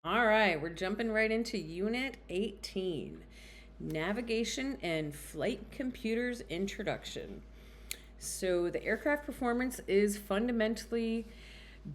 All right, we're jumping right into Unit 18, Navigation and Flight Computers Introduction. So the aircraft performance is fundamentally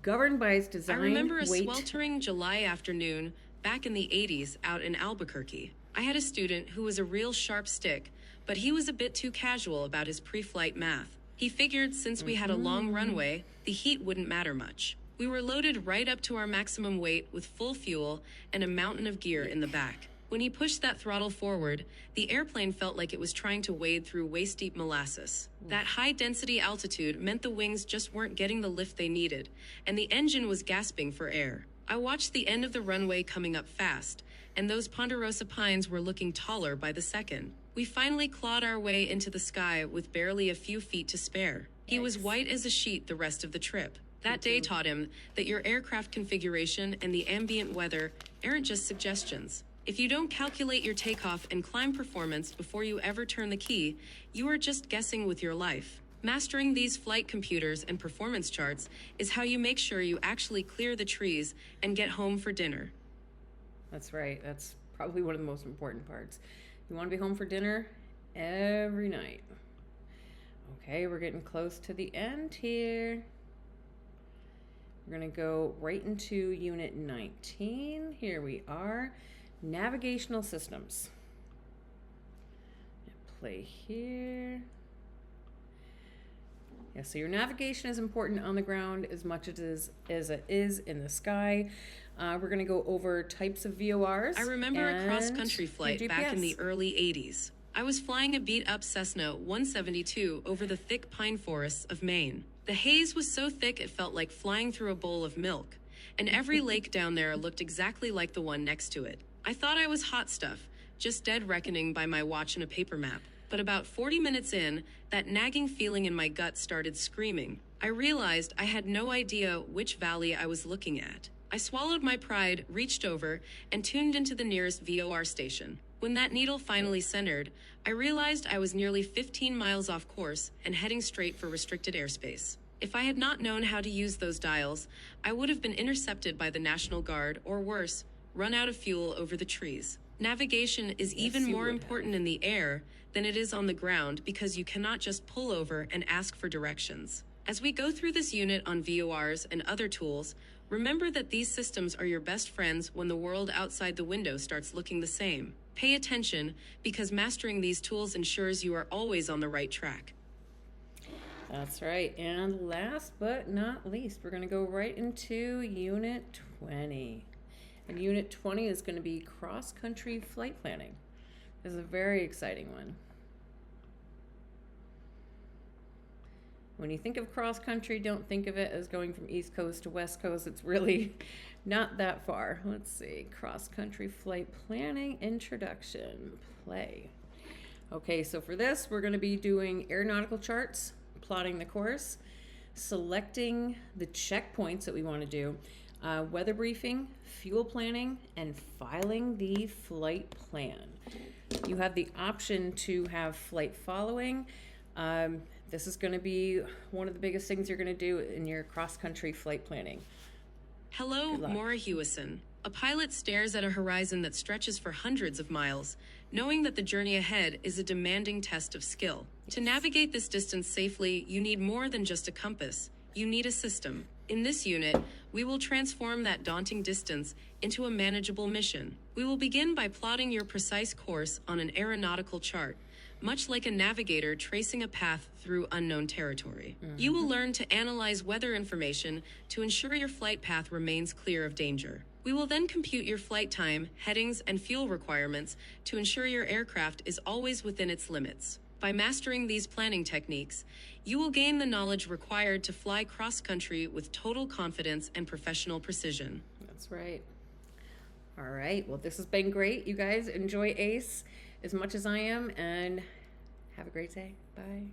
governed by its design, I remember a weight. sweltering July afternoon back in the 80s out in Albuquerque. I had a student who was a real sharp stick, but he was a bit too casual about his pre-flight math. He figured since we had a long runway, the heat wouldn't matter much. We were loaded right up to our maximum weight with full fuel and a mountain of gear in the back. When he pushed that throttle forward, the airplane felt like it was trying to wade through waist-deep molasses. That high-density altitude meant the wings just weren't getting the lift they needed, and the engine was gasping for air. I watched the end of the runway coming up fast, and those ponderosa pines were looking taller by the second. We finally clawed our way into the sky with barely a few feet to spare. He was white as a sheet the rest of the trip. That day taught him that your aircraft configuration and the ambient weather aren't just suggestions. If you don't calculate your takeoff and climb performance before you ever turn the key, you are just guessing with your life. Mastering these flight computers and performance charts is how you make sure you actually clear the trees and get home for dinner. That's right. That's probably one of the most important parts. You want to be home for dinner every night. Okay, we're getting close to the end here. We're going to go right into Unit 19. Here we are. Navigational systems. Play here. Yeah, so your navigation is important on the ground as much as it is in the sky. We're going to go over types of VORs. I remember a cross-country flight back in the early 80s. I was flying a beat-up Cessna 172 over the thick pine forests of Maine. The haze was so thick it felt like flying through a bowl of milk, and every lake down there looked exactly like the one next to it. I thought I was hot stuff, just dead reckoning by my watch and a paper map. But about 40 minutes in, that nagging feeling in my gut started screaming. I realized I had no idea which valley I was looking at. I swallowed my pride, reached over, and tuned into the nearest VOR station. When that needle finally centered, I realized I was nearly 15 miles off course and heading straight for restricted airspace. If I had not known how to use those dials, I would have been intercepted by the National Guard, or worse, run out of fuel over the trees. Navigation is even more important in the air than it is on the ground because you cannot just pull over and ask for directions. As we go through this unit on VORs and other tools, remember that these systems are your best friends when the world outside the window starts looking the same. Pay attention, because mastering these tools ensures you are always on the right track. That's right. And last but not least, we're going to go right into Unit 20. And Unit 20 is going to be cross-country flight planning. This is a very exciting one. When you think of cross-country, don't think of it as going from East Coast to West Coast. It's really not that far. Let's see. Cross-country flight planning introduction. Play. Okay, so for this, we're going to be doing aeronautical charts, plotting the course, selecting the checkpoints that we want to do, weather briefing, fuel planning, and filing the flight plan. You have the option to have flight following. This is going to be one of the biggest things you're going to do in your cross-country flight planning. Hello, Maura Hewison. A pilot stares at a horizon that stretches for hundreds of miles, knowing that the journey ahead is a demanding test of skill. To navigate this distance safely, you need more than just a compass. You need a system. In this unit, we will transform that daunting distance into a manageable mission. We will begin by plotting your precise course on an aeronautical chart, much like a navigator tracing a path through unknown territory. You will learn to analyze weather information to ensure your flight path remains clear of danger. We will then compute your flight time, headings, and fuel requirements to ensure your aircraft is always within its limits. By mastering these planning techniques, you will gain the knowledge required to fly cross-country with total confidence and professional precision. That's right. All right. Well, this has been great. You guys enjoy ACE as much as I am, and have a great day. Bye.